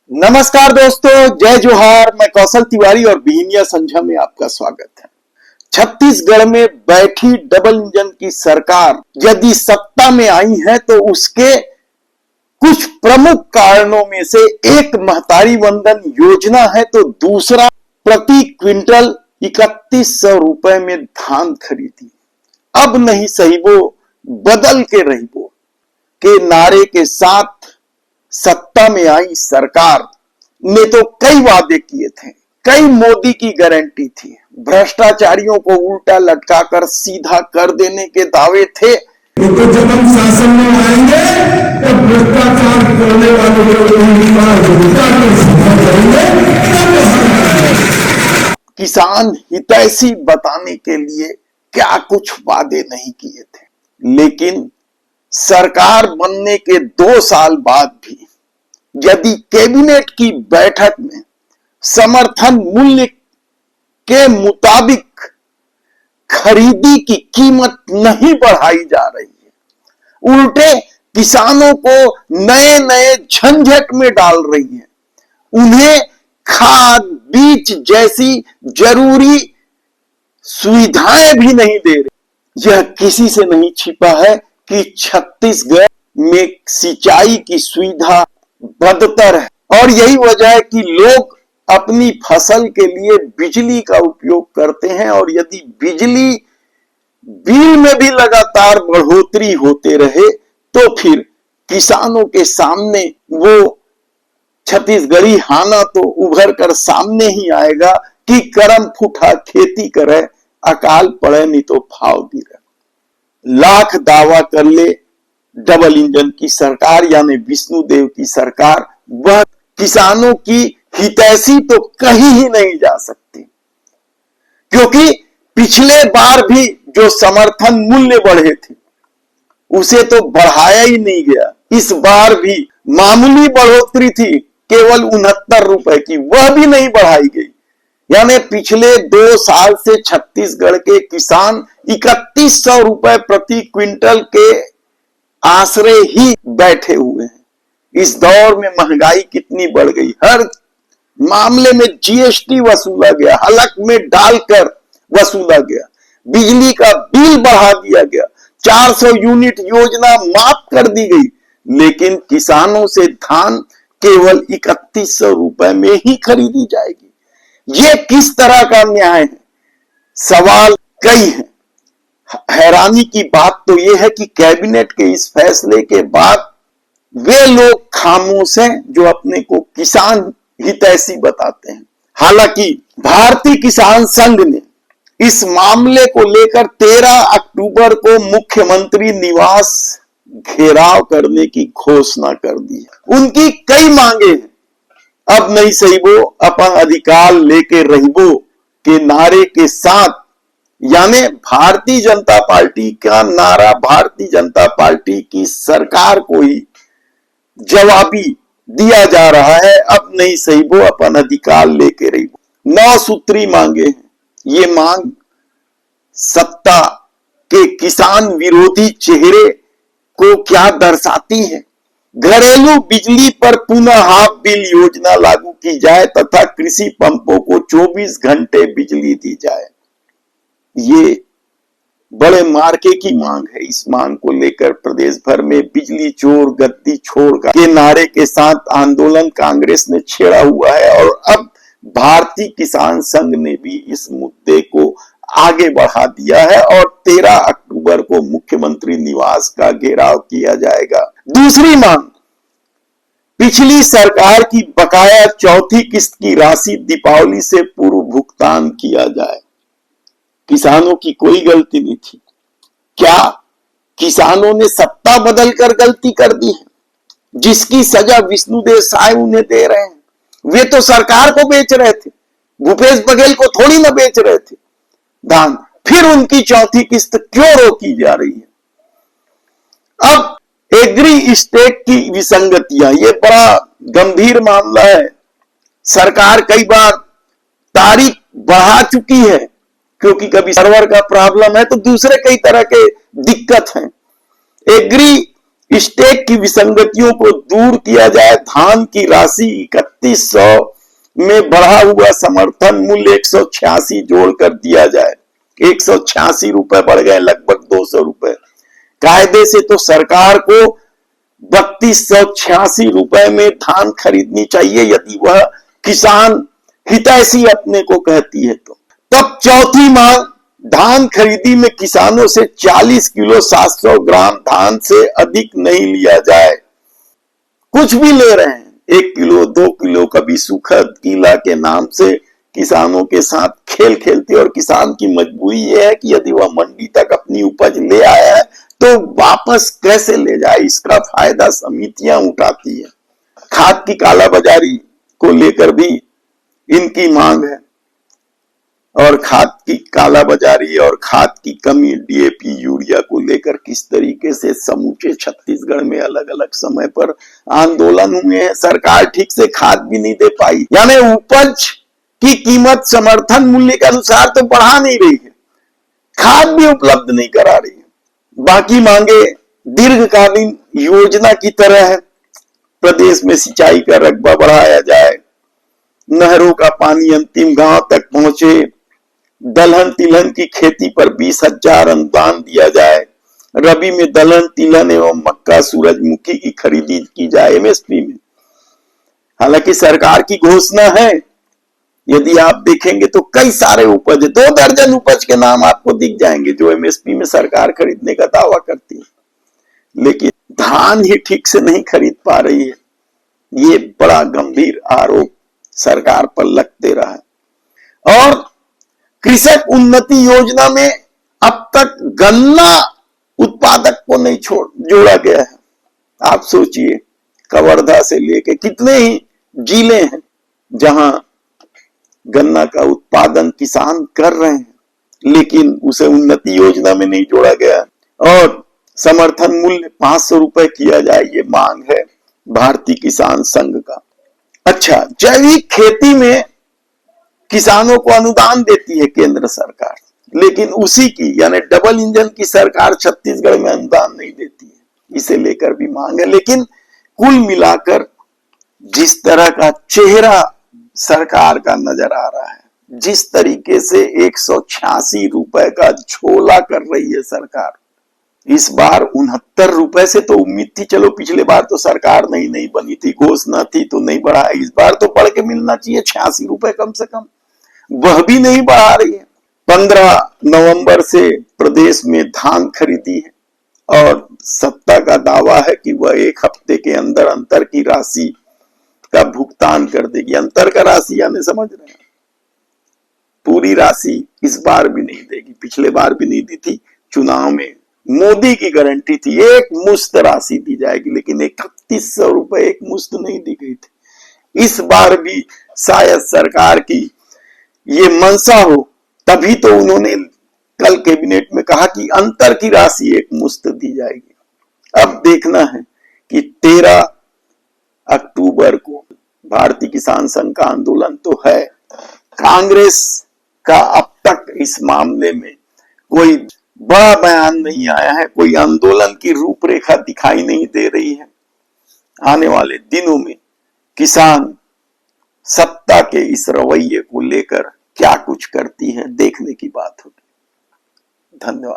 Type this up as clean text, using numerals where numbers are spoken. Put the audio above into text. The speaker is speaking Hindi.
नमस्कार दोस्तों, जय जोहार। मैं कौशल तिवारी और बिहिनिया संझा में आपका स्वागत है। छत्तीसगढ़ में बैठी डबल इंजन की सरकार यदि सत्ता में आई है तो उसके कुछ प्रमुख कारणों में से एक महतारी वंदन योजना है, तो दूसरा प्रति क्विंटल 3100 रुपए में धान खरीदी। अब नहीं सही वो बदल के रही वो के नारे के साथ सत्ता में आई सरकार ने तो कई वादे किए थे, कई मोदी की गारंटी थी, भ्रष्टाचारियों को उल्टा लटकाकर सीधा कर देने के दावे थे। तो जब हम शासन में आएंगे तब भ्रष्टाचार करने वाले किसान हितैषी बताने के लिए क्या कुछ वादे नहीं किए थे, लेकिन सरकार बनने के 2 साल बाद भी यदि कैबिनेट की बैठक में समर्थन मूल्य के मुताबिक खरीदी की कीमत नहीं बढ़ाई जा रही है, उल्टे किसानों को नए नए झंझट में डाल रही है, उन्हें खाद बीज जैसी जरूरी सुविधाएं भी नहीं दे रही। यह किसी से नहीं छिपा है कि छत्तीसगढ़ में सिंचाई की सुविधा बदतर है और यही वजह है कि लोग अपनी फसल के लिए बिजली का उपयोग करते हैं, और यदि बिजली बिल में भी लगातार बढ़ोतरी होते रहे तो फिर किसानों के सामने वो छत्तीसगढ़ी हाना तो उभर कर सामने ही आएगा कि करम फूटा खेती करे, अकाल पड़े नहीं तो भाव गिरे। लाख दावा कर ले डबल इंजन की सरकार यानी विष्णुदेव की सरकार, वह किसानों की हितैषी तो कहीं ही नहीं जा सकती, क्योंकि पिछले बार भी जो समर्थन मूल्य बढ़े थे उसे तो बढ़ाया ही नहीं गया। इस बार भी मामूली बढ़ोतरी थी, केवल 69 रुपए की, वह भी नहीं बढ़ाई गई। यानी पिछले 2 साल से छत्तीसगढ़ के किसान 3100 रुपए प्रति क्विंटल के आश्रय ही बैठे हुए हैं। इस दौर में महंगाई कितनी बढ़ गई, हर मामले में जीएसटी वसूला गया, हलक में डालकर वसूला गया, बिजली का बिल बढ़ा दिया गया, 400 यूनिट योजना माफ कर दी गई, लेकिन किसानों से धान केवल 3100 रुपए में ही खरीदी जाएगी। ये किस तरह का न्याय है? सवाल कई हैं। हैरानी की बात तो यह है कि कैबिनेट के इस फैसले के बाद वे लोग खामोश हैं जो अपने को किसान हितैषी बताते हैं। हालांकि भारतीय किसान संघ ने इस मामले को लेकर 13 अक्टूबर को मुख्यमंत्री निवास घेराव करने की घोषणा कर दी है। उनकी कई मांगे हैं। अब नहीं सही वो अपन अधिकार लेके रहिबो के नारे के साथ, यानी भारतीय जनता पार्टी का नारा भारतीय जनता पार्टी की सरकार को ही जवाबी दिया जा रहा है। अब नहीं सही वो अपन अधिकार लेके रही। 9 सूत्री मांगे हैं। ये मांग सत्ता के किसान विरोधी चेहरे को क्या दर्शाती है? घरेलू बिजली पर पुनः हाफ बिल योजना लागू की जाए तथा कृषि पंपों को 24 घंटे बिजली दी जाए। ये बड़े मार्के की मांग है। इस मांग को लेकर प्रदेश भर में बिजली चोर गद्दी छोड़ के नारे के साथ आंदोलन कांग्रेस ने छेड़ा हुआ है, और अब भारतीय किसान संघ ने भी इस मुद्दे को आगे बढ़ा दिया है और 13 अक्टूबर को मुख्यमंत्री निवास का घेराव किया जाएगा। दूसरी मांग, पिछली सरकार की बकाया चौथी किस्त की राशि दीपावली से पूर्व भुगतान किया जाए। किसानों की कोई गलती नहीं थी। क्या किसानों ने सत्ता बदलकर गलती कर दी है? जिसकी सजा विष्णुदेव साय उन्हें दे रहे हैं। वे तो सरकार को बेच रहे थे, भूपेश बघेल को थोड़ी ना बेच रहे थे धान। फिर उनकी चौथी किस्त क्यों रोकी जा रही है? अब एग्री स्टेट की विसंगतियां, ये बड़ा गंभीर मामला है। सरकार कई बार तारीख बढ़ा चुकी है, क्योंकि कभी सर्वर का प्रॉब्लम है तो दूसरे कई तरह के दिक्कत हैं। एग्री स्टेक की विसंगतियों को दूर किया जाए, धान की राशि 3100 में बढ़ा हुआ समर्थन मूल्य 186 जोड़कर दिया जाए। 186 रुपए बढ़ गए, लगभग 200 रुपए। कायदे से तो सरकार को 3286 रुपए में धान खरीदनी चाहिए यदि वह किसान हितैषी अपने को कहती है तो। तब चौथी मांग, धान खरीदी में किसानों से 40 किलो 700 ग्राम धान से अधिक नहीं लिया जाए। कुछ भी ले रहे हैं, 1 किलो 2 किलो, कभी सुखद गीला के नाम से किसानों के साथ खेल खेलते। और किसान की मजबूरी यह है कि यदि वह मंडी तक अपनी उपज ले आया है तो वापस कैसे ले जाए, इसका फायदा समितियां उठाती है। खाद की कालाबाजारी को लेकर भी इनकी मांग है, और खाद की कालाबाजारी और खाद की कमी, डीएपी यूरिया को लेकर किस तरीके से समूचे छत्तीसगढ़ में अलग अलग समय पर आंदोलन हुए हैं। सरकार ठीक से खाद भी नहीं दे पाई, यानी उपज की कीमत समर्थन मूल्य के अनुसार तो बढ़ा नहीं रही है, खाद भी उपलब्ध नहीं करा रही है। बाकी मांगे दीर्घकालीन योजना की तरह है। प्रदेश में सिंचाई का रकबा बढ़ाया जाए, नहरों का पानी अंतिम गांव तक पहुंचे, दलहन तिलहन की खेती पर 20,000 अनुदान दिया जाए, रबी में दलहन तिलहन एवं मक्का सूरजमुखी की खरीदी की जाए एमएसपी में। हालांकि सरकार की घोषणा है, यदि आप देखेंगे तो कई सारे उपज, 2 दर्जन उपज के नाम आपको दिख जाएंगे जो एमएसपी में सरकार खरीदने का दावा करती है, लेकिन धान ही ठीक से नहीं खरीद पा रही है। ये बड़ा गंभीर आरोप सरकार पर लगते रहा है। और कृषक उन्नति योजना में अब तक गन्ना उत्पादक को नहीं जोड़ा गया है। आप सोचिए, कवर्धा से लेके कितने ही जिले हैं जहां गन्ना का उत्पादन किसान कर रहे हैं, लेकिन उसे उन्नति योजना में नहीं जोड़ा गया। और समर्थन मूल्य 500 रुपए किया जाए, ये मांग है भारतीय किसान संघ का। अच्छा, जैविक खेती में किसानों को अनुदान देती है केंद्र सरकार, लेकिन उसी की यानी डबल इंजन की सरकार छत्तीसगढ़ में अनुदान नहीं देती है, इसे लेकर भी मांग है। लेकिन कुल मिलाकर जिस तरह का चेहरा सरकार का नजर आ रहा है, जिस तरीके से 186 रुपए का झोला कर रही है सरकार, इस बार 69 रुपए से तो उम्मीद थी, चलो पिछले बार तो सरकार नहीं बनी थी, घोषणा थी तो नहीं बढ़ा, इस बार तो बढ़ के मिलना चाहिए 86 रुपए कम से कम, वह भी नहीं बढ़ा रही है। 15 नवंबर से प्रदेश में धान खरीदी है और सत्ता का दावा है कि वह 1 हफ्ते के अंदर अंतर की राशि का भुगतान कर देगी। अंतर का राशि यानी समझ रहे हैं, पूरी राशि इस बार भी नहीं देगी, पिछले बार भी नहीं दी थी। चुनाव में मोदी की गारंटी थी एक मुश्त राशि दी जाएगी, लेकिन 3100 रुपए एक मुश्त नहीं दी गई थी। इस बार भी शायद सरकार की ये मंशा हो, तभी तो उन्होंने कल कैबिनेट में कहा कि अंतर की राशि एक मुश्त दी जाएगी। अब देखना है कि 13 अक्टूबर को भारतीय किसान संघ का आंदोलन तो है। कांग्रेस का अब तक इस मामले में कोई बड़ा बयान नहीं आया है, कोई आंदोलन की रूपरेखा दिखाई नहीं दे रही है। आने वाले दिनों में किसान सत्ता के इस रवैये को लेकर क्या कुछ करती है, देखने की बात होगी। धन्यवाद।